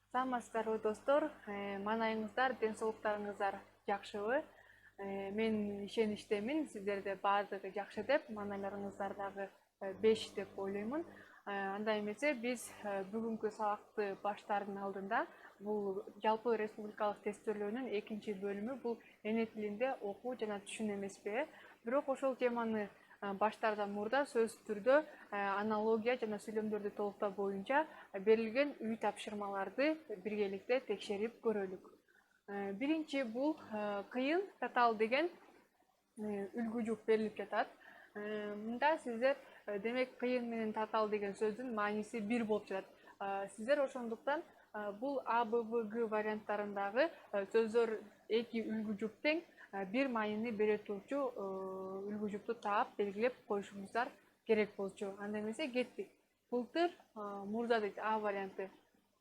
Саламатсыздарбы достор, маанайыңыздар, ден соолуктарыңыздар жакшыбы? Мен ишеничтемин, сиздерде баардыгы жакшы деп, маанайларыңыздар дагы беш деп ойлоймун. Андай эмесе биз бүгүнкү сабакты баштаардын алдында бул жалпы республикалык тестөөлөөнүн экинчи бөлүмү бул эне тилинде окуу жана түшүн эмеспи. Бирок ошол теманы баштаардан мурда сөзсүз түрдө аналогия жана сүйлөмдөрдү толуктоо боюнча берилген үй тапшырмаларды биргеликте текшерип көрөлүк. Биринчи бул кыйын татаал деген үлгү жүк берилип жатат. Мында сиздер демек кыйын менен татаал деген сөздүн мааниси бир болуп жатат. Сиздер ошондуктан бул А, Б, В, Г варианттарындагы сөздөр эки үлгү жүк тең бир маанини бере турчу үлгү жүктү таап белгилеп коюшуңуздар керек болчу. Анда эмесе кеттик. Былтыр, мурда дейт А варианты.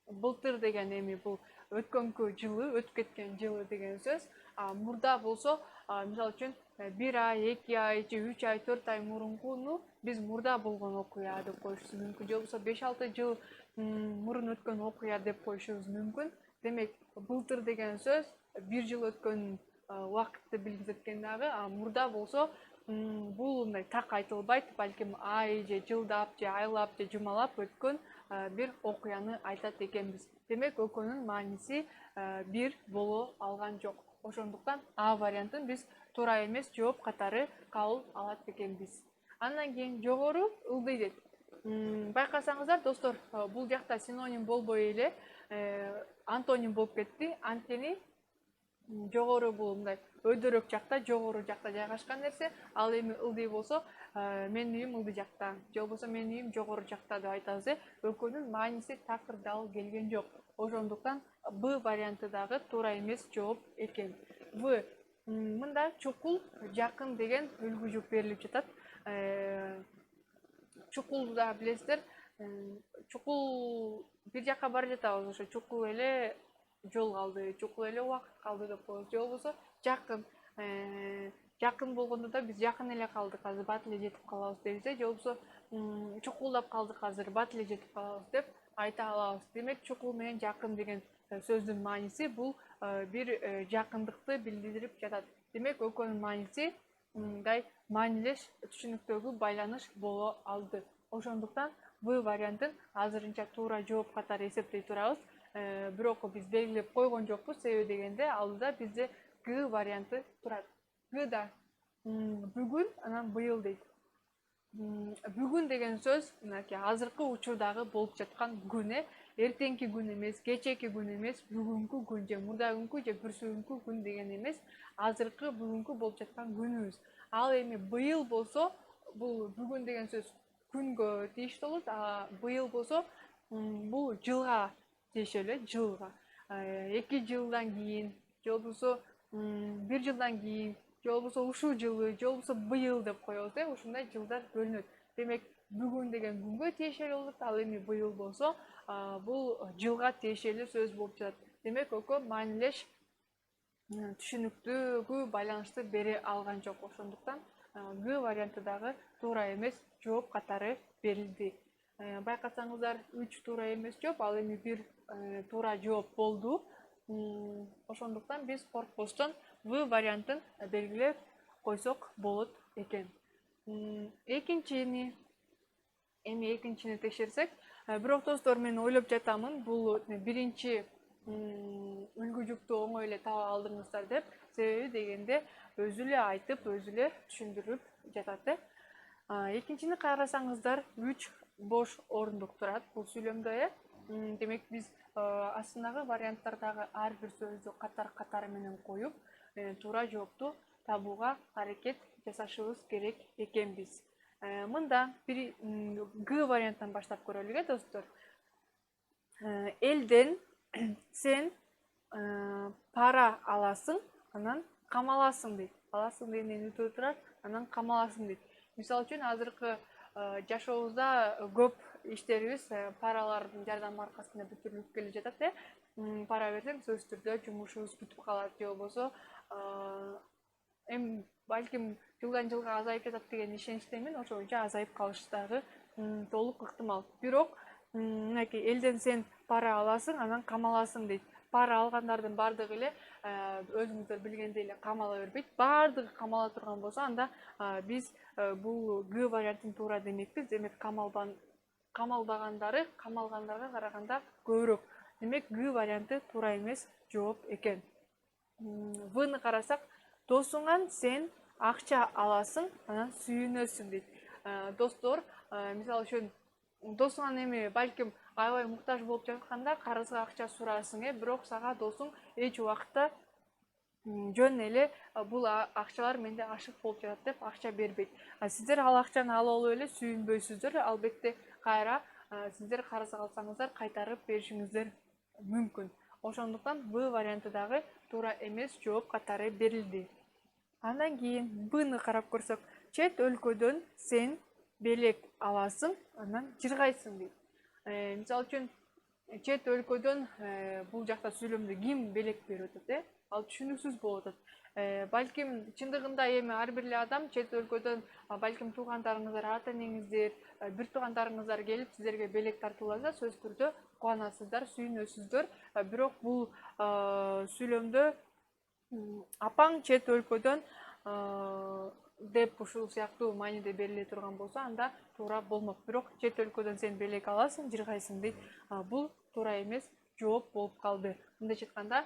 Былтыр деген эми бул өткөнкү жылы, өтүп кеткен жылы деген сөз. Мурда болсо, мисалы үчүн 1 ай, 2 ай, 3 ай, 4 ай мурункуну биз мурда болгон окуя деп коюшубуз мүмкүн. Же болбосо 5-6 жыл мурун өткөн окуя деп коюшубуз мүмкүн. Демек, былтыр деген сөз 1 жыл өткөн убакытты билгизет дагы, мурда болсо бул мындай так айтылбайт, балким ай же жылдап же айлап же жумалап өткөн бир окуяны айтат экенбиз. Демек, экөөнүн мааниси бир боло алган жок. Ошондуктан А вариантын биз туура эмес жооп катары кабыл алат экенбиз. Андан кийин жогору ылдый дейт. Байкасаңыздар достор, бул жакта синоним болбой эле антоним болуп кетти. Анткени жогору бул мындай өйдөрөк жакта, жогору жакта жайгашкан нерсе. Ал эми ылдый болсо, менин үйүм ылдый жакта, же болбосо менин үйүм жогору жакта деп айтабыз. Экөөнүн мааниси такыр дал келген жок. Ошондуктан Б варианты дагы туура эмес жооп экен. В мында чукул, жакын деген үлгү жүк берилип жатат. Чукулду да билесиздер. Чукул бир жака бара жатабыз, ошо чукул эле жол калды, чукул эле убакыт калды деп коебуз. Же болбосо жакын, жакын болгондо да биз жакын эле калдык, азыр бат эле жетип калабыз дейбиз. Же болбосо чукулдап калдык, азыр бат эле жетип калабыз деп айта алабыз. Демек, чукул менен жакын деген сөздүн мааниси бул бир жакындыкты билдирип жатат. Демек, экөөнүн мааниси мындай маанилеш, түшүнүктөгү байланыш боло алды. Ошондуктан В вариантын азырынча туура жооп катары эсептей турабыз. Бирок биз белгилеп койгон жокпуз, себеби дегенде алдыда бизде Г варианты турат. Г да бүгүн, анан быйыл дейт. Бүгүн деген сөз мынакей азыркы учурдагы болуп жаткан күн, эртеңки күн эмес, кечээки күн эмес, бүгүнкү күн же мурдагы же бүрсүгүнкү күн деген эмес, азыркы бүгүнкү болуп жаткан күнүбүз. Ал эми быйыл болсо, бул бүгүн деген сөз күнгө тийиштүү болот, а быйыл болсо бул жылга тиешелүү, жылга. 2 жылдан кийин, же болбосо 1 жылдан кийин, же болбосо ушул жылы, же болбосо быйыл деп коебуз, ушундай жылдар бөлүнөт. Демек, бүгүн деген күнгө тиешелүү болот, ал эми быйыл болсо, бул жылга тиешелүү сөз болуп жатат. Демек, экөө маанилеш түшүнүктүүгү байланышты бере алган жок. Ошондуктан Г варианты дагы туура эмес жооп катары берилди. Байкасаңыздар, 3 туура эмес жооп, ал эми бир туура жооп болду. Ошондуктан биз коркпостон В вариантын белгилеп койсок болот экен. Экинчини текшерсек, бирок достор, мен ойлоп жатамын, бул биринчи үлгү жүктү оңой эле таба алдыңыздар деп. Себеби дегенде өзү эле айтып, өзү эле түшүндүрүп жатат. Экинчини карасаңыздар, 3 бош орундук турат бул сүйлөмдө. Демек, биз астындагы варианттардагы ар бир сөздү катар менен коюп, туура жоопту табууга аракет жасашыбыз керек экенбиз. Мында Г вариантынан баштап көрөлүк, достор. Элден сен пара аласың, анан камаласың дейт. Аласың дегенден өтө турат, анан камаласың дейт. Мисалы үчүн, азыркы жашообузда көп иштерибиз паралардын жардамы аркасында бүтүрүлүп келе жатат. Пара берсең, сөзсүз түрдө жумушубуз бүтүп калат, же болбосо балким жылдан жылга азайып жатат деген ишеничтемин. Ошо боюнча азайып калышы дагы толук ыктымал. Бирок мынакей элден сен пара аласың, анан камаласың дейт. Пара алгандардын бардыгы эле өзүңүздөр билгендей эле камала бербейт. Бардыгы камала турган болсо, анда биз бул Г вариантын туура демекпиз. Демек камалбагандарга караганда көбүрөөк. Демек Г варианты туура эмес жооп экен. Вны карасак, досуңан сен акча аласың, анан сүйүнөсүң дейт. Достор, мисалы үчүн досуңан эми балким аябай муктаж болуп жатканда карызга акча сурасың, бирок сага досуң эч убакта жөн эле бул акчалар менде ашык болуп жатат деп акча бербейт. Сиздер ал акчаны алып эле сүйүнбөйсүздөр, албетте кайра сиздер карыз алсаңыздар кайтарып беришиңиздер мүмкүн. Ошондуктан В варианты дагы туура эмес жооп катары берилди. Андан кийин Бны карап көрсөк, чет өлкөдөн сен белек аласың, анан жыргайсың дейт. Мисалы үчүн чет өлкөдөн бул жакта сүйлөмдө ким белек берип атат, ал түшүнүксүз болуп атат. Балким чындыгында эми ар бир эле адам чет өлкөдөн балким туугандарыңыздар, ата энеңиздер, бир туугандарыңыздар келип сиздерге белек тартууласа, сөзсүз түрдө кубанасыздар, сүйүнөсүздөр. Бирок бул сүйлөмдө апаң чет өлкөдөн деп ушул сыяктуу мааниде бериле турган болсо, анда туура болмок. Бирок чет өлкөдөн сен белек аласың, жыргайсың дейт. Бул туура эмес жооп болуп калды. Мындайча айтканда,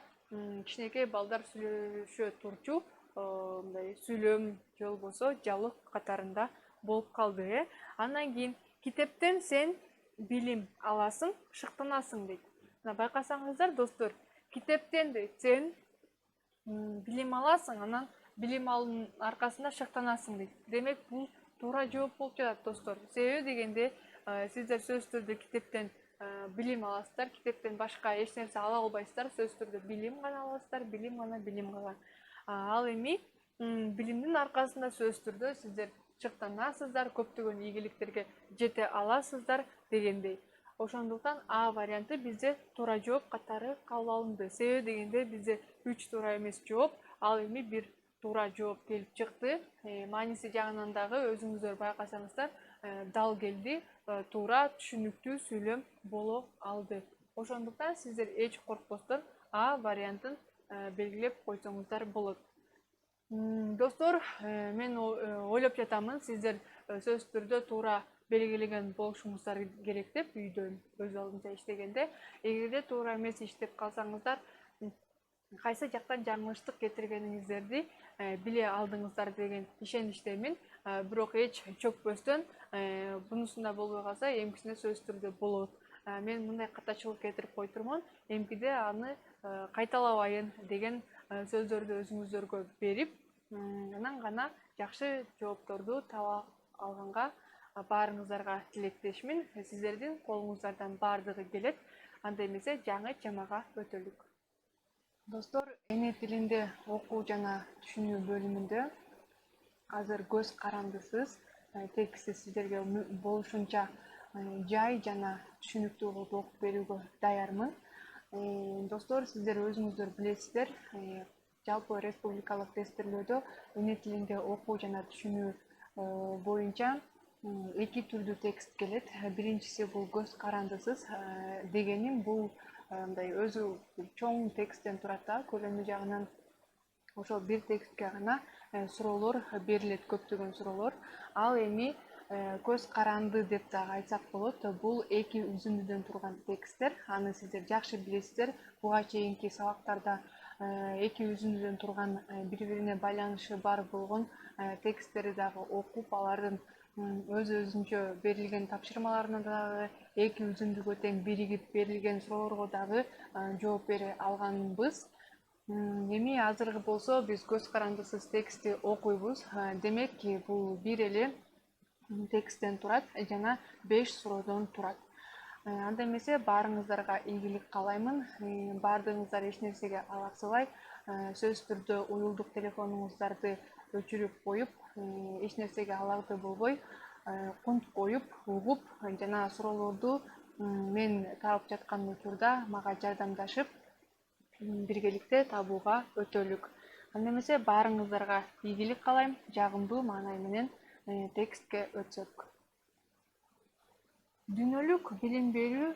кичинекей балдар сүйлөшө турчу мындай сүйлөм же болбосо жалык катарында болуп калды. Андан кийин китептен сен билим аласың, шыктанасың дейт. Байкасаңыздар достор, китептен дейт сен билим аласың, анан билим алуунун аркасында шыктанасың дейт. Демек бул туура жооп болуп жатат достор. Себеби дегенде сиздер сөзсүз түрдө китептен билим аласыздар, китептен башка эч нерсе ала албайсыздар, сөзсүз түрдө билим гана аласыздар, билим гана. Ал эми билимдин аркасында сөзсүз түрдө сиздер шыктанасыздар, көптөгөн ийгиликтерге жете аласыздар дегендей. Ошондуктан А варианты бизде туура жооп катары кабыл алынды. Себеби дегенде бизде 3 туура эмес жооп, ал эми бир туура жооп келип чыкты. Мааниси жагынан дагы өзүңүздөр байкасаңыздар дал келди, туура түшүнүктүү сүйлөм боло алды. Ошондуктан сиздер эч коркпостон А вариантын белгилеп койсоңуздар болот. Достор, мен ойлоп жатамын, сиздер сөзсүз түрдө туура белгилеген болушуңуздар керек деп үйдө өз алдынча иштегенде. Эгерде туура эмес иштеп калсаңыздар, кайсы жактан жаңылыштык кетиргениңиздерди биле алдыңыздар деген ишеничтемин. Бирок эч чөкпөстөн, бунусунда болбой калса, эмкисинде сөзсүз түрдө болот. Мен мындай катачылык кетирип койтурмун, эмкиде аны кайталабайын деген сөздөрдү өзүңүздөргө берип, анан гана жакшы жоопторду таба алганга баарыңыздарга тилектешмин. Сиздердин колуңуздардан баардыгы келет. Анда эмесе жаңы темага өтөлүк. Достор, эне тилинде окуу жана түшүнүү бөлүмүндө азыр көз карандысыз текстти сиздерге болушунча жай жана түшүнүктүү кылып окуп берүүгө даярмын. Достор, сиздер өзүңүздөр билесиздер, жалпы республикалык тестирлөөдө эне тилинде окуу жана түшүнүү боюнча 2 түрдүү текст келет. Биринчиси бул көз карандысыз дегеним, бул мындай өзү чоң тексттен турат да, көлөмү жагынан. Ошол бир текстке гана суроолор берилет, көптөгөн суроолор. Ал эми көз каранды деп дагы айтсак болот. Бул 2 үзүндүдөн турган тексттер. Аны сиздер жакшы билесиздер. Буга чейинки сабактарда 2 үзүндүдөн турган бири-бирине байланышы бар болгон тексттерди дагы окуп, алардын өзүнчө берилген тапшырмаларына дагы 2 үзүндүгө тең биригип берилген суроолорго дагы жооп бере алганбыз. Эми азыркы болсо биз көз карандысыз текстти окуйбуз. Демек, бул бир эле тексттен турат жана 5 суроодон турат. Анда эмесе баарыңыздарга ийгилик каалаймын. Баардыгыңыздар эч нерсеге алаксыбай, сөзсүз түрдө уюлдук телефонуңуздарды өчүрүп коюп, эч нерсеге аларды болбой, кунт коюп, угуп жана суроолорду мен таап жаткан учурда мага жардамдашып, биргеликте табууга өтөлүк. Анда эмесе баарыңыздарга ийгилик каалайм, жагымдуу маанай менен текстке өтсөк. Дүйнөлүк билим берүү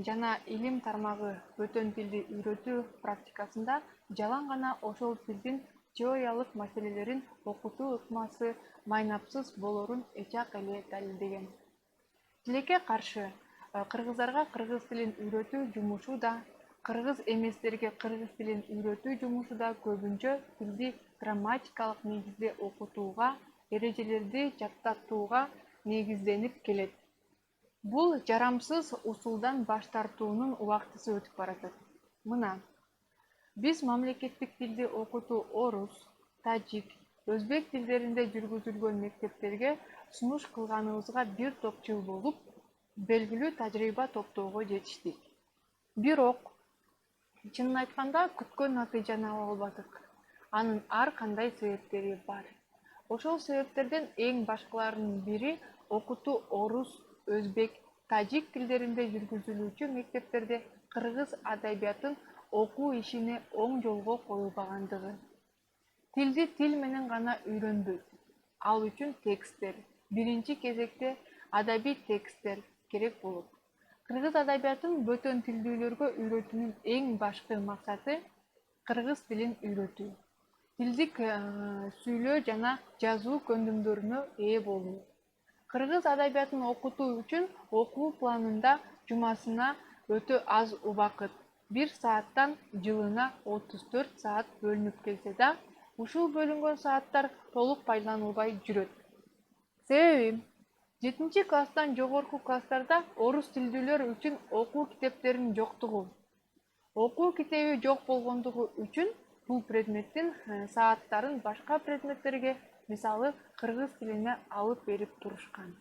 жана илим тармагы бөтөн тилди үйрөтүү практикасында жалаң гана ошол тилдин теориялык маселелерин окутуу ыкмасы майнапсыз болорун эчак эле далилдеген. Тилекке каршы кыргыздарга кыргыз тилин үйрөтүү жумушу да, кыргыз эместерге кыргыз тилин үйрөтүү жумушу да көбүнчө тилди грамматикалык негизде окутууга, эрежелерди жаттатууга негизденип келет. Бул жарамсыз усулдан баш тартуунун убактысы өтүп баратат. Мына, биз мамлекеттик тилди окутуу орус, тажик, өзбек тилдеринде жүргүзүлгөн мектептерге сунуш кылганыбызга бир топ жыл болуп, белгилүү тажрыйба топтоого жетиштик. Бирок, чынын айтканда, күткөн натыйжаны ала албадык. Анын ар кандай себептери бар. Ошол себептерден эң башкыларынын бири окутуу орус, өзбек, тажик тилдеринде жүргүзүлүүчү мектептерде кыргыз адабиятын окуу ишине оң жолго коюлбагандыгы. Тилди тил менен гана үйрөнбөйт. Ал үчүн тексттер, биринчи кезекте адабий тексттер керек болот. Кыргыз адабиятын бөтөн тилдүүлөргө үйрөтүүнүн эң башкы максаты кыргыз тилин үйрөтүү. Тилдик сүйлөө жана жазуу көндүмдөрүнө ээ болуу. Кыргыз адабиятын окутуу үчүн окуу планында жумасына өтө аз убакыт, 1 сааттан жылына 34 саат бөлүнүп келсе да, ушул бөлүнгөн сааттар толук пайдаланылбай жүрөт. Себеби 7-класстан жогорку класстарда орус тилдүүлөр үчүн окуу китептеринин жоктугу. Окуу китеби жок болгондугу үчүн бул предметтин сааттарын башка предметтерге, мисалы кыргыз тилине алып берип турушкан.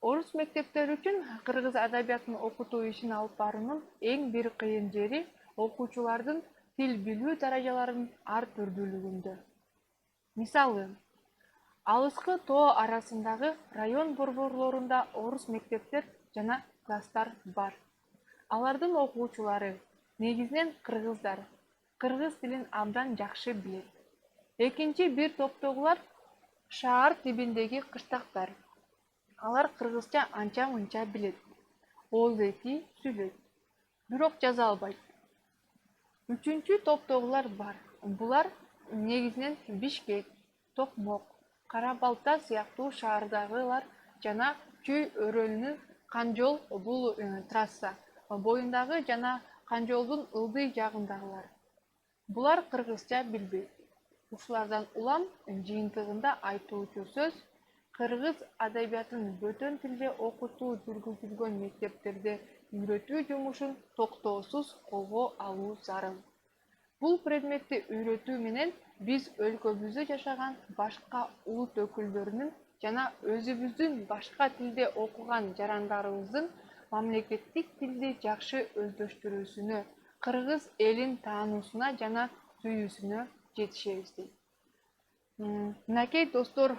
Орус мектептери үчүн кыргыз адабиятын окутуу ишин алып баруунун эң бир кыйын жери окуучулардын тил билүү даражаларынын ар түрдүүлүгүндө. Мисалы, алыскы тоо арасындагы район борборлорунда орус мектептер жана класстар бар. Алардын окуучулары негизинен кыргыздар, кыргыз тилин абдан жакшы билет. Экинчи бир топтогулар шаар тибиндеги кыштактар. Алар кыргызча анча-мынча билет, ооз-эки сүйлөйт, бирок жаза албайт. Үчүнчү топтогулар бар. Булар негизинен Бишкек, Токмок, Кара-Балта сыяктуу шаардагылар жана Чүй өрөөнүнүн Канжол бул трасса боюндагы жана Канжолдун ылдый жагындагылар. Булар кыргызча билбейт. Ушулардан улам жыйынтыгында айтуучу сөз кыргыз адабиятын бөтөн тилде окутуу жүргүзүлгөн мектептерде үйрөтүү жумушун токтоосуз колго алуу зарыл. Бул предметти үйрөтүү менен биз өлкөбүздө жашаган башка улут өкүлдөрүнүн жана өзүбүздүн башка тилде окуган жарандарыбыздын мамлекеттик тилди жакшы өздөштүрүүсүнө, кыргыз элин таануусуна жана сүйүүсүнө жетишебиз дейт. Мынакей достор,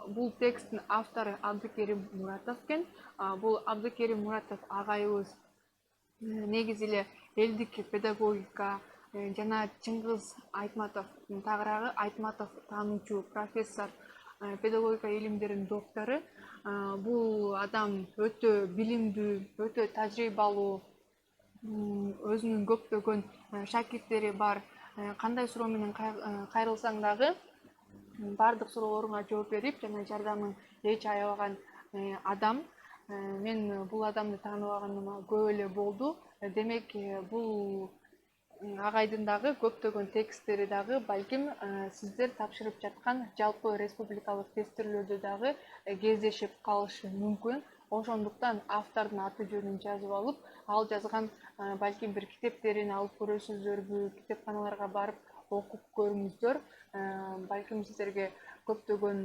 бул тексттин автору Абдыкерим Муратов экен. Бул Абдыкерим Муратов агайыбыз негизи эле элдик педагогика жана Чыңгыз Айтматовдун тагыраагы Айтматов таануучу профессор, педагогика илимдеринин доктору. Бул адам өтө билимдүү, өтө тажрыйбалуу, өзүнүн көптөгөн шакирттери бар. Кандай суроо менен кайрылсаң дагы бардык суроолоруңа жооп берип жана жардамын эч аябаган адам. Мен бул адамды таанып алганыма көп эле болду. Демек, бул агайдын дагы көптөгөн тексттери дагы балким сиздер тапшырып жаткан жалпы республикалык тестирлердө дагы кездешип калышы мүмкүн. Ошондуктан автордун аты жөнүн жазып алып, ал жазган балким бир китептерин алып көрөсүздөрбү, китепканаларга барып окуп көрүңүздөр. Балким сиздерге көптөгөн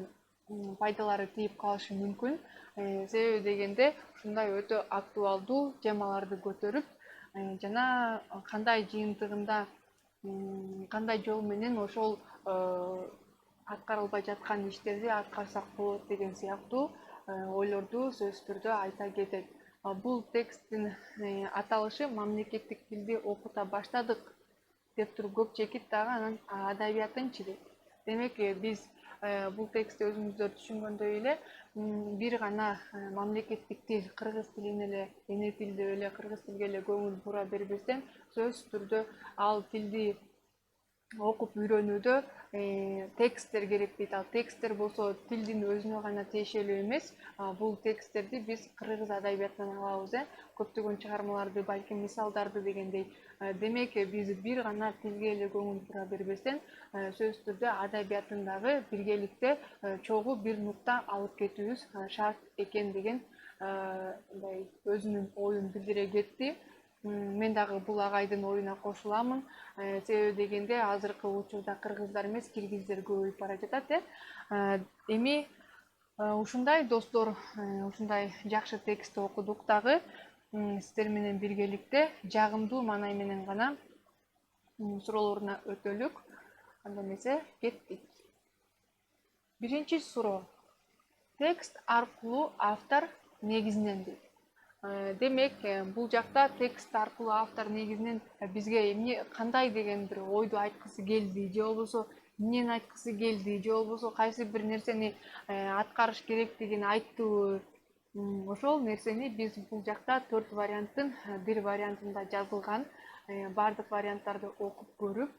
пайдалары тийип калышы мүмкүн. Себеби дегенде ушундай өтө актуалдуу темаларды көтөрүп жана кандай жыйынтыгында, кандай жол менен ошол аткарылбай жаткан иштерди аткарсак болот деген сыяктуу ойлорду сөзсүз түрдө айта кетет. Бул тексттин аталышы мамлекеттик тилди окута баштадык деп туруп көп чекит дагы анан адабиятынчы дейт. Демек, биз бул текстти өзүңүздөр түшүнгөндөй эле бир гана мамлекеттик тил кыргыз тилине эле, эне тил деп эле кыргыз тилге эле көңүл бура бербестен, сөзсүз түрдө ал тилди окуп үйрөнүүдө тексттер керек дейт. Ал тексттер болсо тилдин өзүнө гана тиешелүү эмес. Бул тексттерди биз кыргыз адабиятынан алабыз. Көптөгөн чыгармаларды, балким мисалдарды дегендей. Демек, биз бир гана тилге эле көңүл бура бербестен, сөзсүз түрдө адабияттын дагы биргеликте чогуу бир нукта алып кетүүбүз шарт экен деген өзүнүн оюн билдире кетти. Мен дагы бул агайдын оюна кошуламын. Себеби дегенде азыркы учурда кыргыздар эмес, киргиздер көбөйүп бара жатат. Эми ушундай достор, ушундай жакшы текстти окудук дагы. Сиздер менен биргеликте жагымдуу маанай менен гана суроолоруна өтөлүк. Анда эмесе кеттик. Биринчи суроо. Текст аркылуу автор негизинен дейт. Демек, бул жакта текст аркылуу автор негизинен бизге эмне кандай деген бир ойду айткысы келди, же болбосо эмнени айткысы келди, же болбосо кайсы бир нерсени аткарыш керектигин айттыбы. Ошол нерсени биз бул жакта 4 варианттын бир вариантында жазылган. Бардык варианттарды окуп көрүп,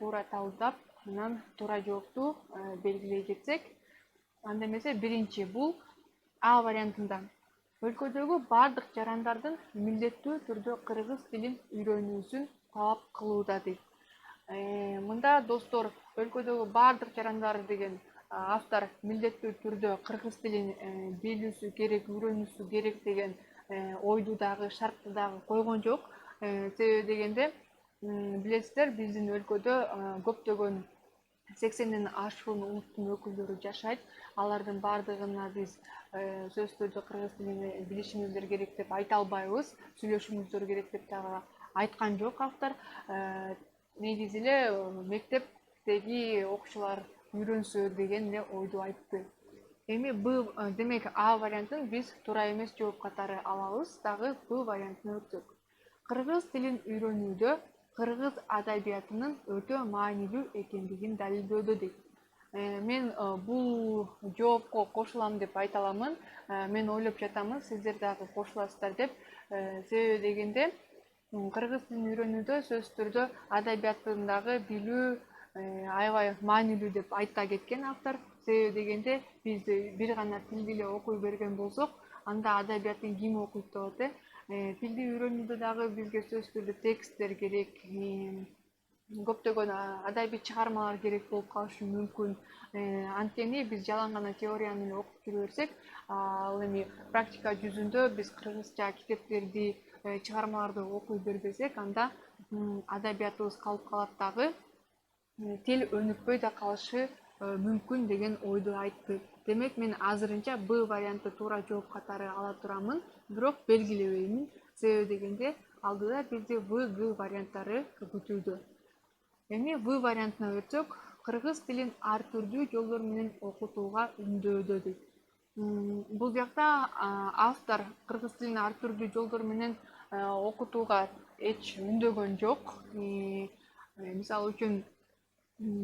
туура талдап, анан туура жоопту белгилей кетсек, анда эмесе биринчи бул А вариантында. Өлкөдөгү бардык жарандардын милдеттүү түрдө кыргыз тилин үйрөнүүсүн талап кылууда дейт. Мында достор, өлкөдөгү бардык жарандар деген автор милдеттүү түрдө кыргыз тилин билүүсү керек, үйрөнүүсү керек деген ойду дагы, шартты дагы койгон жок. Себеби дегенде, билесиздер, биздин өлкөдө көптөгөн 80ден ашуун улуттун өкүлдөрү жашайт. Алардын бардыгына биз сөзсүз түрдө кыргыз тилин билишиңиздер керек деп айта албайбыз, сүйлөшүңүздөр керек деп дагы айткан жок автор. Негизи эле мектептеги окуучулар үйрөнсө деген эле ойду айтты. Эми демек А вариантын биз туура эмес жооп катары алабыз. Дагы Б вариантына өтсөк. Кыргыз тилин үйрөнүүдө кыргыз адабиятынын өтө маанилүү экендигин далилдөөдө дейт. Мен бул жоопко кошулам деп айта аламын. Мен ойлоп жатамын, сиздер дагы кошуласыздар деп. Себеби дегенде, кыргыз тилин үйрөнүүдө сөзсүз түрдө адабияттын дагы билүү аябай маанилүү деп айта кеткен автор. Себеби дегенде, биз бир гана тилди эле окуй берген болсок, анда адабияттын ким окуйт деп атат. Тилди үйрөнүүдө дагы бизге сөзсүз түрдө тексттер керек, көптөгөн адабий чыгармалар керек болуп калышы мүмкүн. Анткени биз жалаң гана теорияны эле окуп жүрө берсек, ал эми практика жүзүндө биз кыргызча китептерди, чыгармаларды окуй бербесек, анда адабиятыбыз калып калат дагы, тил өнүкпөй да калышы мүмкүн деген ойду айтты. Демек, мен азырынча Б варианты туура жооп катары ала турамын, бирок белгилебеймин. Себеби дегенде, алдыда бизди В, Г варианттары күтүүдө. Эми В вариантына өтсөк, кыргыз тилин ар түрдүү жолдор менен окутууга үндөөдө дейт. Бул жакта автор кыргыз тилин ар түрдүү жолдор менен окутууга эч үндөгөн жок. Мисалы үчүн,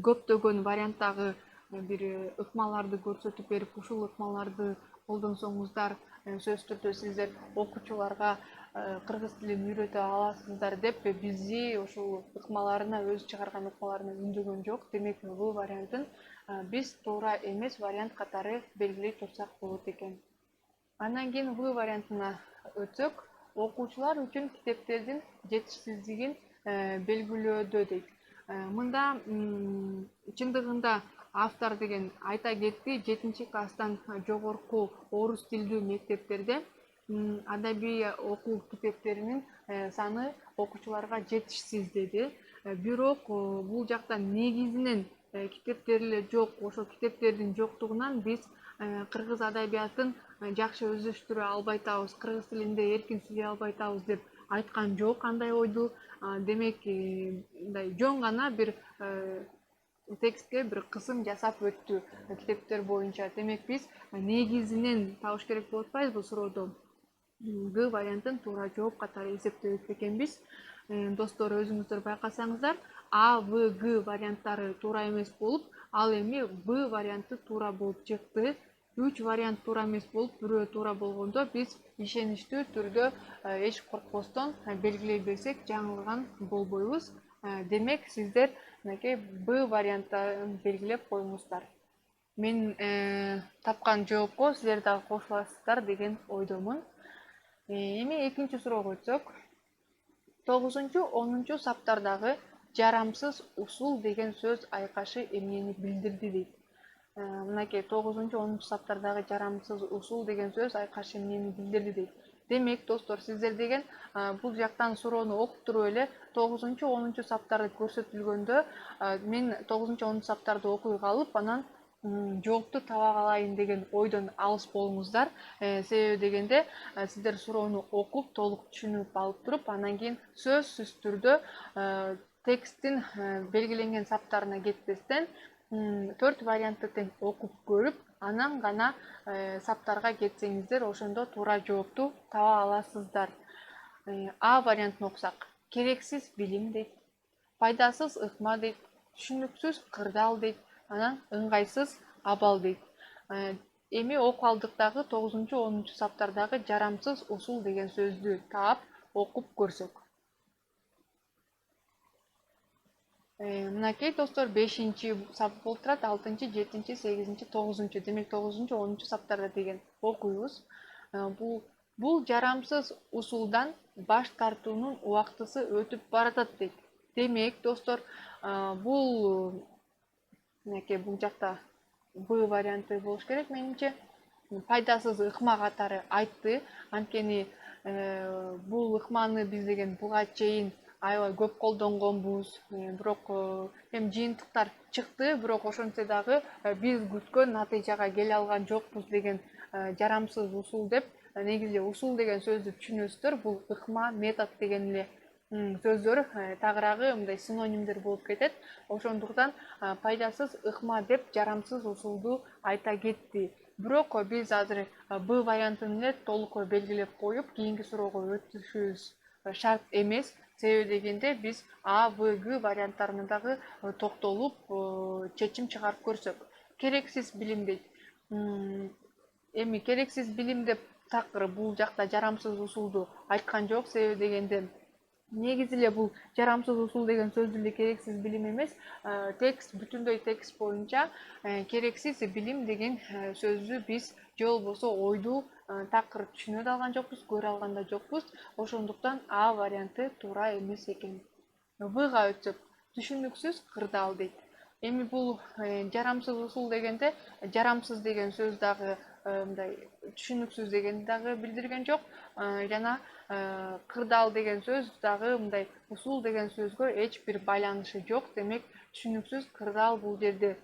көптөгөн варианттагы бир ыкмаларды көрсөтүп берип, ушул ыкмаларды колдонсоңуздар, сөзсүз түрдө сиздер окуучуларга кыргыз тилин үйрөтө аласыздар деп бизди ушул ыкмаларына, өзү чыгарган ыкмаларына үндөгөн жок. Демек, бул вариантын биз туура эмес вариант катары белгилей турсак болот экен. Андан кийин В вариантына өтсөк, окуучулар үчүн китептердин жетишсиздигин белгилөөдө дейт. Мында чындыгында автор деген айта кетти, 7-класстан жогорку орус тилдүү мектептерде адабий окуу китептеринин саны окуучуларга жетишсиз деди. Бирок бул жакта негизинен китептер эле жок. Ошол китептердин жоктугунан биз кыргыз адабиятын жакшы өздөштүрө албай атабыз, кыргыз тилинде эркин сүйлөй албай атабыз деп айткан жок андай ойду. Демек, мындай жөн гана бир текстке бир кысым жасап өттү китептер боюнча. Демек, биз негизинен табыш керек болуп атпайбызбы суроодо? Г вариантын туура жооп катары эсептебек экенбиз. Достор, өзүңүздөр байкасаңыздар, А, В, Г варианттары туура эмес болуп, ал эми Б варианты туура болуп чыкты. 3 вариант туура эмес болуп, бирөө туура болгондо биз ишеничтүү түрдө эч коркпостон белгилей берсек жаңылган болбойбуз. Демек, сиздер мынакей Б варианттарын белгилеп коюңуздар. Мен тапкан жоопко силер дагы кошуласыздар деген ойдомун. Эми экинчи суроого өтсөк, 9-10 саптардагы жарамсыз усул деген сөз айкашы эмнени билдирди дейт. Мынакей 9-10 саптардагы жарамсыз усул деген сөз айкашы эмнени билдирди дейт. Демек, достор, сиздер деген бул жактан суроону окуп туруп эле 9-10 саптарды көрсөтүлгөндө мен 9-10 саптарды окуй калып, анан жоопту таба калайын деген ойдон алыс болуңуздар. Себеби дегенде сиздер суроону окуп, толук түшүнүп алып туруп, анан кийин сөзсүз түрдө тексттин белгиленген саптарына кетпестен 4 вариантты тең окуп көрүп, анан гана саптарга кетсеңиздер, ошондо туура жоопту таба аласыздар. А вариантын окусак, керексиз билим дейт, пайдасыз ыкма дейт, түшүнүксүз кырдаал дейт, анан ыңгайсыз абал дейт. Эми окуп алдык дагы 9-10 саптардагы жарамсыз усул деген сөздү таап окуп көрсөк. Мынакей, достор, 5-чи сап болуп турат, 6-чы, 7-чи, 8-чи, 9-чу. Демек, 9-10 саптарда деген окуйбуз. Бул жарамсыз усулдан баш тартуунун убактысы өтүп баратат дейт. Демек, достор, бул мынакей бул жакта Б варианты болуш керек менимче. Пайдасыз ыкма катары айтты. Анткени бул ыкманы биз деген буга чейин аябай көп колдонгонбуз. Бирок эми жыйынтыктар чыкты, бирок ошентсе дагы биз күткөн натыйжага келе алган жокпуз деген жарамсыз усул деп. Негизи усул деген сөздү түшүнөсүздөр, бул ыкма, метод деген эле сөздөр тагыраагы мындай синонимдер болуп кетет. Ошондуктан пайдасыз ыкма деп жарамсыз усулду айта кетти. Бирок биз азыр Б вариантын эле толук белгилеп коюп, кийинки суроого өтүшүбүз шарт эмес. Себеби дегенде биз А, В, Г варианттарына дагы токтолуп чечим чыгарып көрсөк. Керексиз билим дейт. Эми керексиз билим деп такыр бул жакта жарамсыз усулду айткан жок. Себеби дегенде негизи эле бул жарамсыз усул деген сөздү эле керексиз билим эмес, текст, бүтүндөй текст боюнча керексиз билим деген сөздү биз же болбосо ойду такыр түшүнө да алган жокпуз, көрө алган да жокпуз. Ошондуктан А варианты туура эмес экен. Бга өтсөк, түшүнүксүз кырдаал дейт. Эми бул жарамсыз усул дегенде жарамсыз деген сөз дагы мындай түшүнүксүз дегенди дагы билдирген жок. Жана кырдаал деген сөз дагы мындай усул деген сөзгө эч бир байланышы жок. Демек, түшүнүксүз кырдаал бул жерде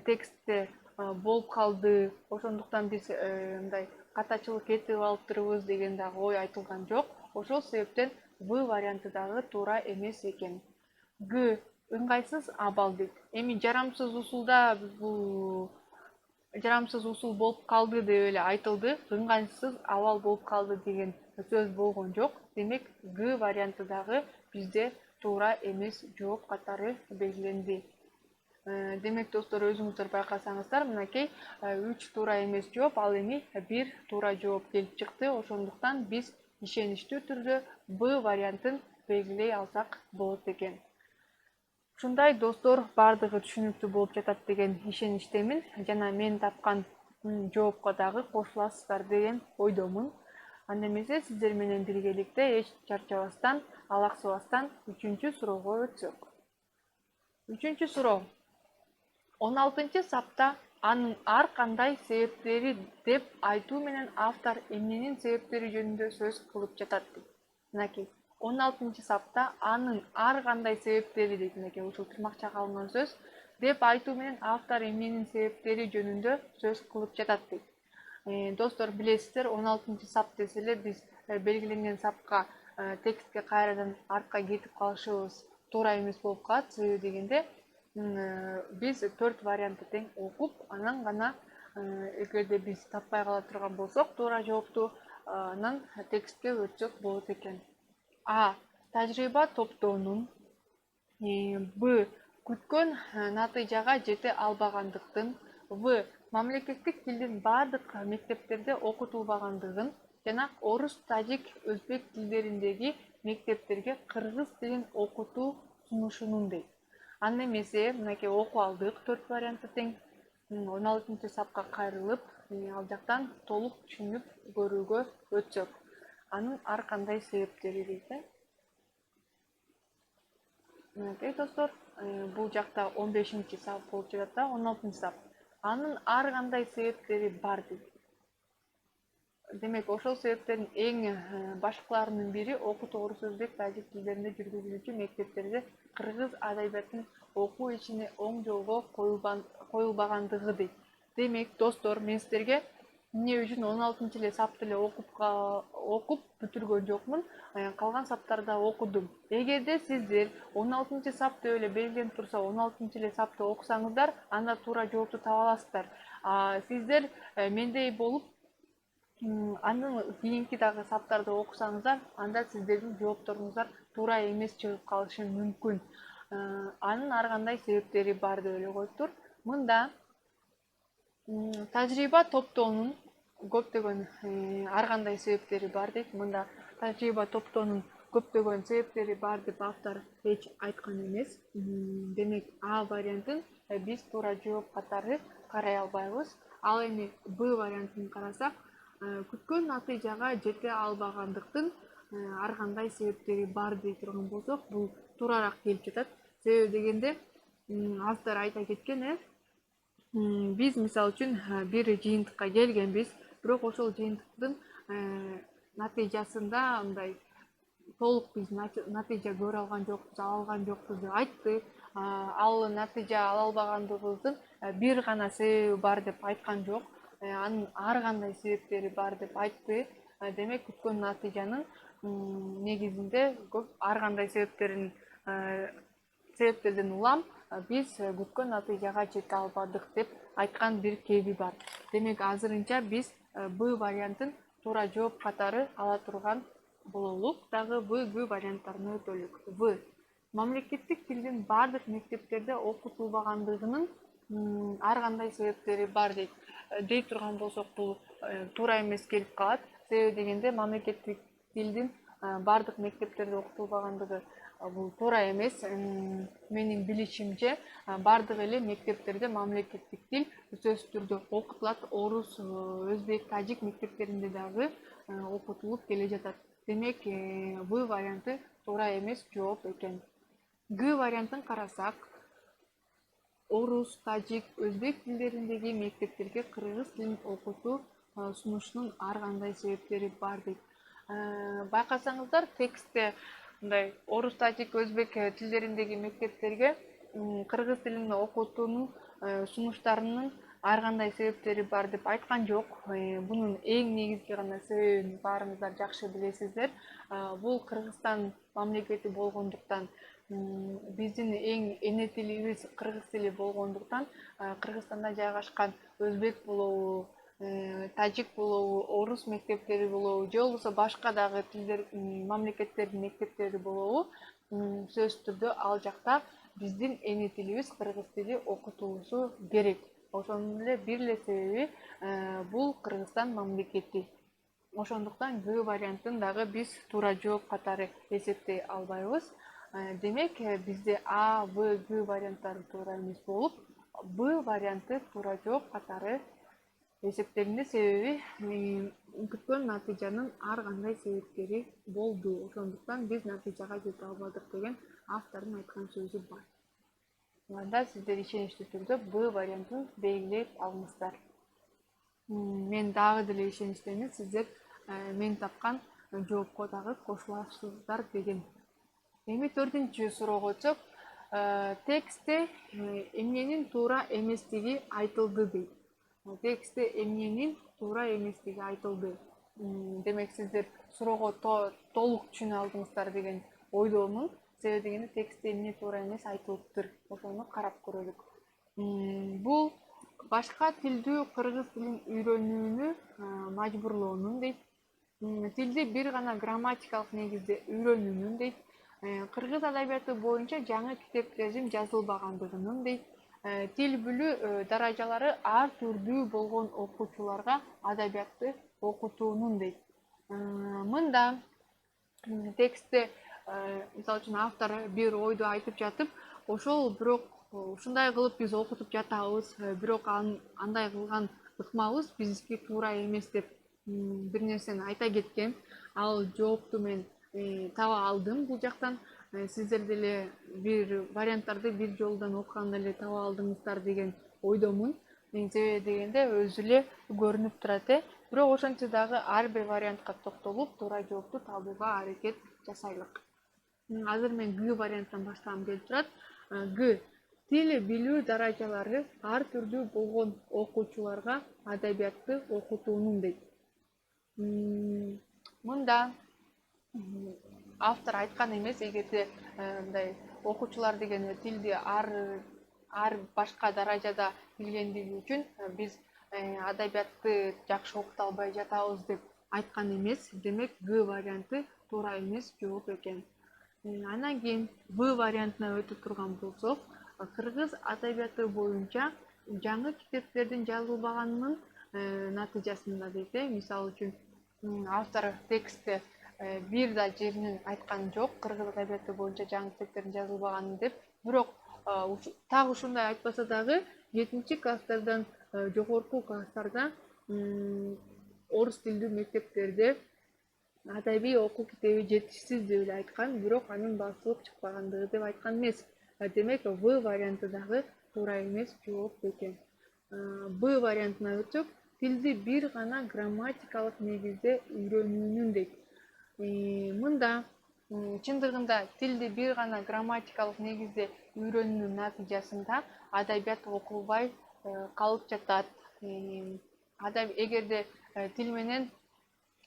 текстте болуп калды. Ошондуктан биз мындай катачылык кетирип алыптырбыз деген дагы ой айтылган жок. Ошол себептен В варианты дагы туура эмес экен. Г ыңгайсыз абал дейт. Эми жарамсыз усулда бул жарамсыз усул болуп калды деп эле айтылды. Ыңгайсыз абал болуп калды деген сөз болгон жок. Демек, Г варианты дагы бизде туура эмес жооп катары белгиленди. Демек, достор, өзүңүздөр байкасаңыздар, мынакей 3 туура эмес жооп, ал эми 1 туура жооп келип чыкты. Ошондуктан биз ишеничтүү түрдө Б вариантын белгилей алсак болот экен. Ушундай, достор, бардыгы түшүнүктүү болуп жатат деген ишеничтемин жана мен тапкан жоопко дагы кошуласыздар деген ойдомун. Анда эмесе сиздер менен биргеликте эч чарчабастан, алаксыбастан 3-чү суроого өтсөк. 3-чү суроо. 16 сапта анын ар кандай себептери деп айтуу менен автор эмненин себептери жөнүндө сөз кылып жатат дейт. Мынакей 16 сапта анын ар кандай себептери дейт. Мынакей ушул тырмакчага алынган сөз деп айтуу менен автор эмненин себептери жөнүндө сөз кылып жатат дейт. Достор, билесиздер, 16 сап десе эле биз белгиленген сапка текстке кайрадан артка кетип калышыбыз туура эмес болуп калат. Себеби дегенде биз 4 вариантты тең окуп, анан гана эгерде биз таппай кала турган болсок туура жоопту, анан текстке өтсөк болот экен. А. Тажрыйба топтоонун. Б. Күткөн натыйжага жете албагандыктын. В. Мамлекеттик тилдин бардык мектептерде окутулбагандыгын жана орус, тажик, өзбек тилдериндеги мектептерге кыргыз тилин окутуу сунушунун дейт. Аны эмесе мынакей окуп алдык 4 вариантты тең. 16-сапка кайрылып, ал жактан толук түшүнүп көрүүгө өтсөк. Анын ар кандай себептери дейт. Мынакей достор, бул жакта 15-сап болуп жатат да, 16-сап. Анын ар кандай себептери бар дейт. Демек, ошол себептердин эң башкыларынын бири окутуу орус, өзбек, тажик тилдеринде жүргүзүлүүчү мектептерде кыргыз адабиятын окуу ишине оң жолго коюлбагандыгы дейт. Демек, достор, мен сиздерге эмне үчүн 16-сапты эле окуп бүтүргөн жокмун, калган саптарда окудум. Эгерде сиздер 16-сап деп эле белгиленип турса, 16-сапты окусаңыздар, анда туура жоопту таба аласыздар. Сиздер мендей болуп, андан кийинки дагы саптарды окусаңыздар, анда сиздердин жоопторуңуздар туура эмес чыгып калышы мүмкүн. Анын ар кандай себептери бар деп эле коюптур. Мында тажрыйба топтоонун көптөгөн ар кандай себептери бар дейт. Мында тажрыйба топтоонун көптөгөн себептери бар деп автор эч айткан эмес. Демек, А вариантын биз туура жооп катары карай албайбыз. Ал эми Б вариантын карасак, күткөн натыйжага жете албагандыктын ар кандай себептери бар дей турган болсок, бул туурараак келип жатат. Себеби дегенде, автор айта кеткен, биз мисалы үчүн бир жыйынтыкка келгенбиз, бирок ошол жыйынтыктын натыйжасында мындай толук биз натыйжа көрө алган жокпуз, ала алган жокпуз деп айтты. Ал натыйжа ала албагандыгыбыздын бир гана себеби бар деп айткан жок. Анын ар кандай себептери бар деп айтты. Демек, күткөн натыйжанын негизинде ар кандай себептерден улам биз күткөн натыйжага жете албадык деп айткан бир кеби бар. Демек, азырынча биз Б вариантын туура жооп катары ала турган бололук. Дагы Б, Г варианттарына өтөлүк. В. Мамлекеттик тилдин бардык мектептерде окутулбагандыгынын ар кандай себептери бар дей турган болсок, бул туура эмес келип калат. Себеби дегенде, мамлекеттик тилдин бардык мектептерде окутулбагандыгы бул туура эмес. Менин билишимче, бардык эле мектептерде мамлекеттик тил сөзсүз түрдө окутулат. Орус, өзбек, тажик мектептеринде дагы окутулуп келе жатат. Демек, В варианты туура эмес жооп экен. Г вариантын карасак, орус, тажик, өзбек тилдериндеги мектептерге кыргыз тилин окутуу сунушунун ар кандай себептери бар дейт. Байкасаңыздар, текстте мындай орус, тажик, өзбек тилдериндеги мектептерге кыргыз тилин окутуунун сунуштарынын ар кандай себептери бар деп айткан жок. Бунун эң негизги гана себебин баарыңыздар жакшы билесиздер. Бул Кыргызстан мамлекети болгондуктан, биздин эң эне тилибиз кыргыз тили болгондуктан, Кыргызстанда жайгашкан өзбек болобу, тажик болобу, орус мектептери болобу, же болбосо башка дагы тилдер, мамлекеттердин мектептери болобу, сөзсүз түрдө ал жакта биздин эне тилибиз кыргыз тили окутулушу керек. Ошонун эле бир эле себеби бул Кыргызстан мамлекети. Ошондуктан Г вариантын дагы биз туура жооп катары эсептей албайбыз. Демек, бизде А, В, Г варианттары туура эмес болуп, Б варианты туура жооп катары эсептелинди. Себеби күткөн натыйжанын ар кандай себептери болду. Ошондуктан биз натыйжага жете албадык деген автордун айткан сөзү бар. Анда сиздер ишеничтүү түрдө Б вариантын белгилеп алыңыздар. Мен дагы деле ишеничтемин, сиздер мен тапкан жоопко дагы кошуласыздар деген. Эми 4-чү суроого өтсөк, текстте эмненин туура эместиги айтылды дейт. Текстте эмненин туура эместиги айтылды. Демек, сиздер суроого толук түшүнө алдыңыздар деген ойдомун. Себеби дегенде, текстте эмне туура эмес айтылыптыр. Ошону карап көрөлүк. Бул башка тилдүү кыргыз тилин үйрөнүүнү мажбурлоонун дейт. Тилди бир гана грамматикалык негизде үйрөнүүнүн дейт. Кыргыз адабияты боюнча жаңы китеп жазым жазылбагандыгынын дейт. Тил билүү даражалары ар түрдүү болгон окуучуларга адабиятты окутуунун дейт. Мында текстте мисалы үчүн автор бир ойду айтып жатып, ошол бирок ушундай кылып биз окутуп жатабыз, бирок андай кылган ыкмабыз бизге туура эмес деп бир нерсени айта кеткен. Ал жоопту мен таба алдым бул жактан. Сиздер деле бир варианттарды бир жолдон окуганда эле таба алдыңыздар деген ойдомун. Себеби дегенде өзү эле көрүнүп турат. Бирок ошентсе дагы ар бир вариантка токтолуп, туура жоопту табууга аракет жасайлык. Азыр мен Г варианттан баштагым келип турат. Г. Тил билүү даражалары ар түрдүү болгон окуучуларга адабиятты окутуунун дейт. Мында автор айткан эмес, эгерде мындай окуучулар деген тилди ар башка даражада билгендиги үчүн биз адабиятты жакшы окута албай жатабыз деп айткан эмес. Демек Г варианты туура эмес жооп экен. Анан кийин В вариантына өтүп турган болсок, кыргыз адабияты боюнча жаңы китептердин жазылбаганынын натыйжасында дейт. Мисалы үчүн автор текстте бир да жеринен айткан жок, кыргыз адабияты боюнча жаңы китептердин жазылбаганын деп. Бирок так ушундай айтпаса дагы 7-класстардан жогорку класстарда орус тилдүү мектептерде адабий окуу китеби жетишсиз деп эле айткан, бирок анын басылып чыкпагандыгы деп айткан эмес. Демек В варианты дагы туура эмес жооп экен. Б вариантына өтсөк, тилди бир гана грамматикалык негизде үйрөнүүнүн дейт. Мында чындыгында тилди бир гана грамматикалык негизде үйрөнүүнүн натыйжасында адабият окулбай калып жатат. Эгерде тил менен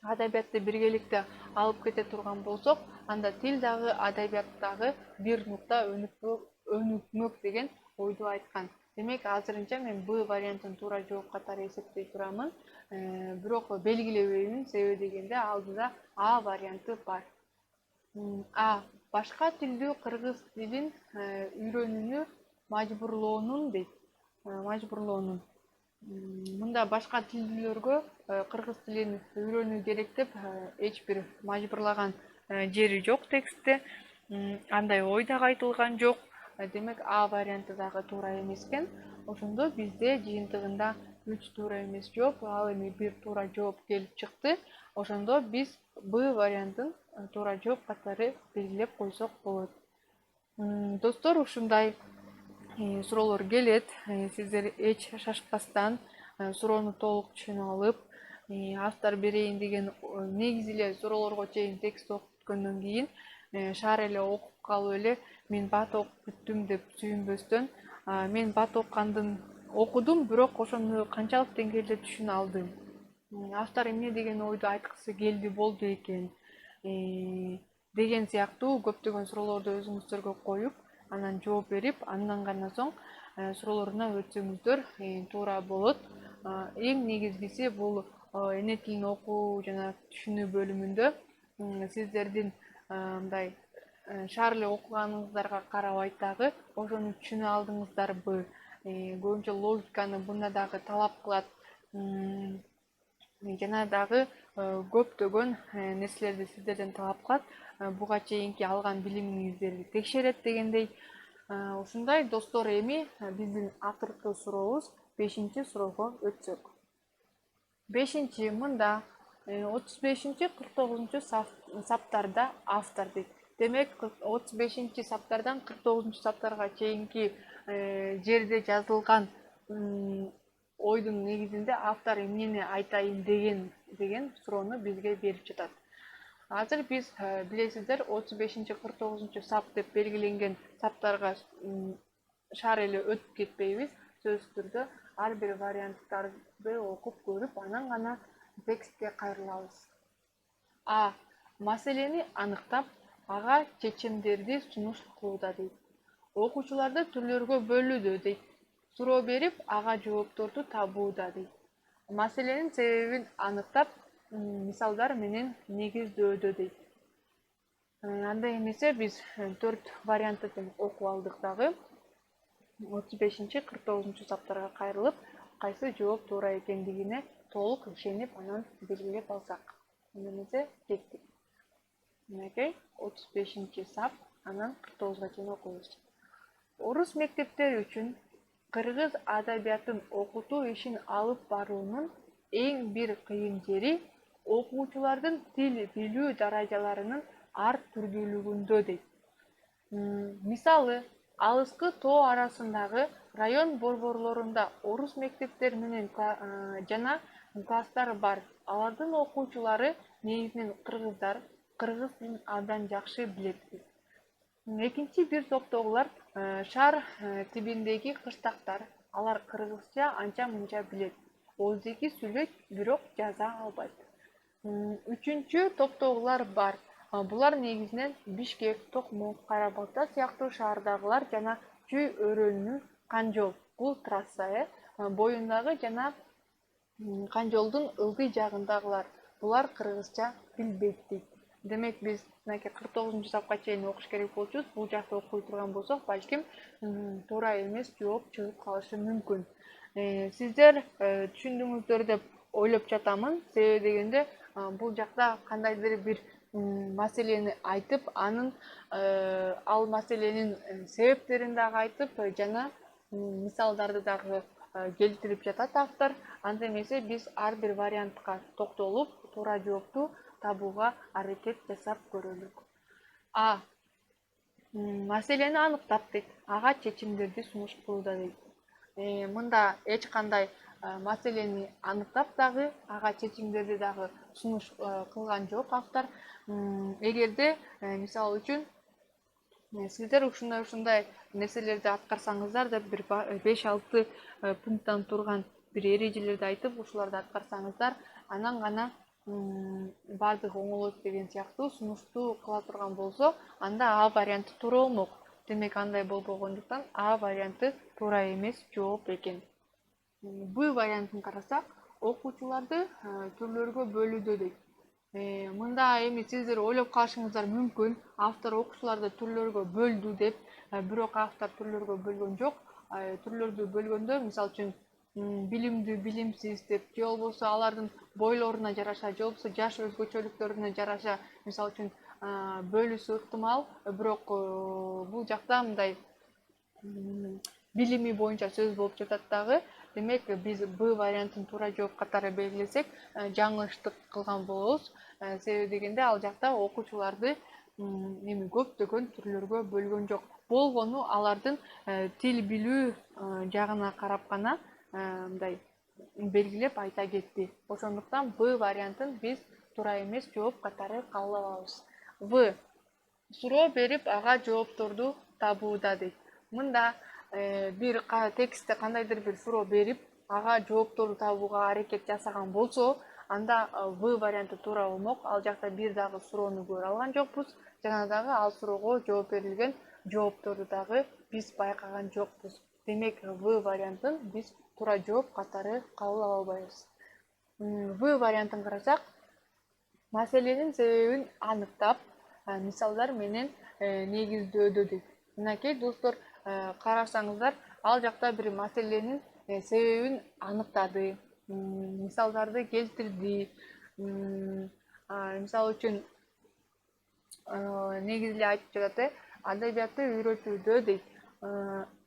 адабиятты биргеликте алып кете турган болсок, анда тил дагы адабият дагы бир нукта өнүкмөк деген ойду айткан. Демек азырынча мен Б вариантын туура жооп катары эсептей турамын. Бирок белгилебеймин, себеби дегенде алдыда А варианты бар. А. Башка тилдүү кыргыз тилин үйрөнүүнү мажбурлоонун дейт. Мажбурлоонун. Мында башка тилдүүлөргө кыргыз тилин үйрөнүү керек деп эч бир мажбурлаган жери жок текстте. Андай ой дагы айтылган жок. Демек А варианты дагы туура эмес экен. Ошондо бизде жыйынтыгында 3 туура эмес жооп, ал эми бир туура жооп келип чыкты. Ошондо биз Б вариантын туура жооп катары белгилеп койсок болот. Достор, ушундай суроолор келет. Сиздер эч шашпастан суроону толук түшүнүп алып, автор берейин деген негизи эле суроолорго чейин текст окуп бүткөндөн кийин шаар эле окуп калып эле мен бат окуп бүттүм деп сүйүнбөстөн, мен бат окудум, бирок ошону канчалык деңгээлде түшүнө алдым, автор эмне деген ойду айткысы келди болду экен деген сыяктуу көптөгөн суроолорду өзүңүздөргө коюп, анан жооп берип, андан гана соң суроолоруна өтсөңүздөр туура болот. Эң негизгиси бул эне тилин окуу жана түшүнүү бөлүмүндө сиздердин мындай шаар эле окуганыңыздарга карабай дагы ошону түшүнө алдыңыздарбы, көбүнчө логиканы мында дагы талап кылат, жана дагы көптөгөн нерселерди сиздерден талап кылат, буга чейинки алган билимиңиздерди текшерет дегендей. Ушундай достор, эми биздин акыркы сурообуз 5-суроого өтсөк. 5 мында 35-49 саптарда автор дейт. Демек 35 саптардан 49 саптарга чейинки жерде жазылган ойдун негизинде автор эмнени айтайын деген суроону бизге берип жатат. Азыр биз билесиздер 35-49 сап деп белгиленген саптарга шаар эле өтүп кетпейбиз. Сөзсүз түрдө ар бир варианттарды окуп көрүп, анан гана текстке кайрылабыз. А. Маселени аныктап, ага чечимдерди сунуштууда дейт. Окуучуларды түрлөргө бөлүүдө дейт. Суроо берип, ага жоопторду табууда дейт. Маселенин себебин аныктап, мисалдар менен негиздөөдө дейт. Андай эмесе биз 4 варианттын окуп алдык дагы. 35-49 саптарга кайрылып, кайсы жооп туура экендигине толук ишенип, анан белгилеп алсак. Эмесе кеттик. Мынакей 35-сап, анан 49-га чейин окуйбуз. Орус мектептери үчүн кыргыз адабиятын окутуу ишин алып баруунун эң бир кыйын жери окуучулардын тил билүү даражаларынын ар түрдүүлүгүндө дейт. Мисалы, алыскы тоо арасындагы район борборлорунда орус мектептери менен жана класстары бар. Алардын окуучулары негизинен кыргыздар, кыргыз тилин абдан жакшы билет. Экинчи бир топтогулар шаар тибиндеги кыштактар. Алар кыргызча анча мынча билет. Ооздеги сүйлөйт, бирок жаза албайт. Үчүнчү топтогулар бар. Булар негизинен Бишкек, Токмок, Кара-Балта сыяктуу шаардагылар жана Чүй өрөөнүнүн Канжол, бул трасса боюндагы жана Канжолдун ылдый жагындагылар. Булар кыргызча билбейт дейт. Демек биз 49-сапка чейин окуш керек болчубуз. Бул жакта окуй турган болсок, балким туура эмес жооп чыгып калышы мүмкүн. Сиздер түшүндүңүздөр деп ойлоп жатамын. Себеби дегенде бул жакта кандайдыр бир маселени айтып, анын ал маселенин себептерин дагы айтып, жана мисалдарды дагы келтирип жатат автор. Анда эмесе биз ар бир вариантка токтолуп, туура жоопту табууга аракет жасап көрөлүк. А. Маселени аныктап дейт. Ага чечимдерди сунуш кылууда дейт. Мында эч кандай маселени аныктап дагы, ага чечимдерди дагы сунуш кылган жок автор. Эгерде мисалы үчүн сиздер ушундай нерселерди аткарсаңыздар деп бир 5-6 пункттан турган бир эрежелерди айтып, ушуларды аткарсаңыздар, анан гана бардыгы оңолот деген сыяктуу сунушту кыла турган болсо, анда А варианты туура болмок. Демек андай болбогондуктан А варианты туура эмес жооп экен. Б вариантын карасак, окуучуларды түрлөргө бөлүүдө дейт. Мында эми сиздер ойлоп калышыңыздар мүмкүн, автор окуучуларды түрлөргө бөлдү деп, бирок автор түрлөргө бөлгөн жок. Түрлөрдү бөлгөндө, мисалы үчүн билимдүү, билимсиз деп, же болбосо алардын бойлоруна жараша, же болбосо жаш өзгөчөлүктөрүнө жараша, мисалы үчүн бөлүүсү ыктымал, бирок бул жакта мындай билими боюнча сөз болуп жатат дагы. Демек биз Б вариантын туура жооп катары белгилесек, жаңылыштык кылган болобуз. Себеби дегенде ал жакта окуучуларды көптөгөн түрлөргө бөлгөн жок. Болгону алардын тил билүү жагына карап гана мындай белгилеп айта кетти. Ошондуктан Б вариантын биз туура эмес жооп катары кабыл алабыз. В. Суроо берип, ага жоопторду табууда дейт. Мында бир текстте кандайдыр бир суроо берип, ага жоопторду табууга аракет жасаган болсо, анда В варианты туура болмок. Ал жакта бир дагы суроону көрө алган жокпуз, жана дагы ал суроого жооп берилген жоопторду дагы биз байкаган жокпуз. Демек В вариантын биз туура жооп катары кабыл ала албайбыз. В вариантын карасак, маселенин себебин аныктап, мисалдар менен негиздөөдө дейт. Мынакей достор, карасаңыздар, ал жакта бир маселенин себебин аныктады, мисалдарды келтирди. Мисалы үчүн негизи айтып жатат, адабиятты үйрөтүүдө дейт.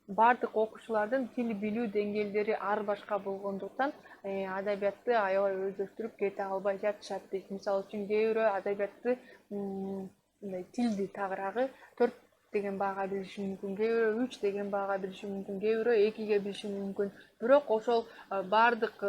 Бардык окуучулардын тил билүү деңгээлдери ар башка болгондуктан, адабиятты аябай өздөштүрүп кете албай жатышат дейт. Мисалы үчүн кээ бирөө адабиятты тилди тагыраагы 4 деген баага билиши мүмкүн, кээ бирөө 3 деген баага билиши мүмкүн, кээ бирөө 2ге билиши мүмкүн. Бирок ошол бардык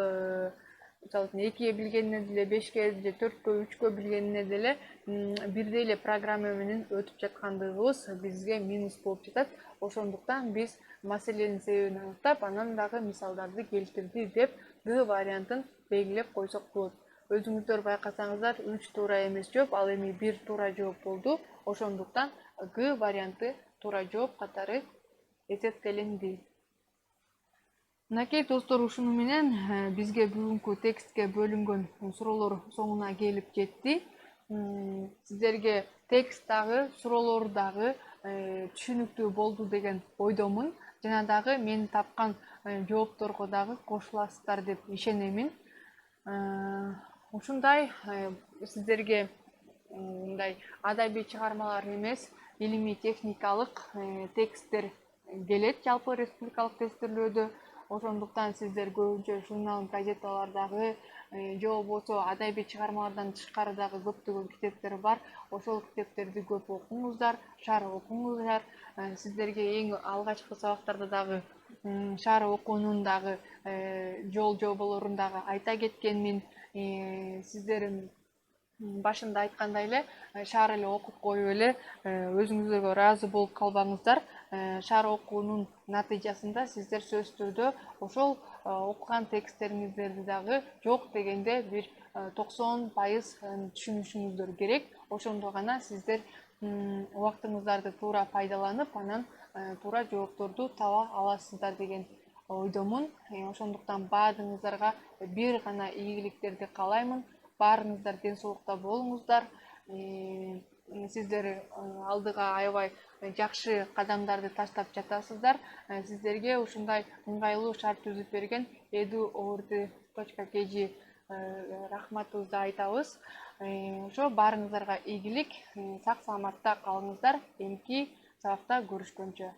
мисалы үчүн 2ге билгенине деле, 5ке же 4кө, 3кө билгенине деле бирдей эле программа менен өтүп жаткандыгыбыз бизге минус болуп жатат. Ошондуктан биз маселенин себебин аныктап, анан дагы мисалдарды келтирди деп Г вариантын белгилеп койсок болот. Өзүңүздөр байкасаңыздар, 3 туура эмес жооп, ал эми 1 туура жооп болду. Ошондуктан Г варианты туура жооп катары эсептеленди. Мынакей достор, ушуну менен бизге бүгүнкү текстке бөлүнгөн суроолор соңуна келип жетти. Сиздерге текст дагы, суроолор дагы түшүнүктүү болду деген ойдомун. Жана дагы мен тапкан жоопторго дагы кошуласыздар деп ишенемин. Ушундай сиздерге мындай адабий чыгармалар эмес, илимий техникалык тексттер келет жалпы республикалык тестирлөөдө. Ошондуктан сиздер көбүнчө журнал, газеталардагы же болбосо адабий чыгармалардан тышкары дагы көптөгөн китептер бар. Ошол китептерди көп окуңуздар, шаар окуңуздар. Сиздерге эң алгачкы сабактарда дагы шаар окуунун дагы жол жоболорун дагы айта кеткенмин. Сиздер башында айткандай эле шаар эле окуп коюп эле өзүңүздөргө ыраазы болуп калбаңыздар. Шаар окуунун натыйжасында сиздер сөзсүз түрдө ошол окуган тексттериңиздерди дагы жок дегенде бир 90% түшүнүшүңүздөр керек. Ошондо гана сиздер убактыңыздарды туура пайдаланып, анан туура жоопторду таба аласыздар деген ойдомун. Ошондуктан баардыгыңыздарга бир гана ийгиликтерди каалаймын. Баарыңыздар ден соолукта болуңуздар. Сиздер алдыга аябай жакшы кадамдарды таштап жатасыздар. Сиздерге ушундай ыңгайлуу шарт түзүп берген edu.org.kg рахматыбызды айтабыз. Ошо баарыңыздарга ийгилик, сак саламатта калыңыздар. Эмки сабакта көрүшкөнчө.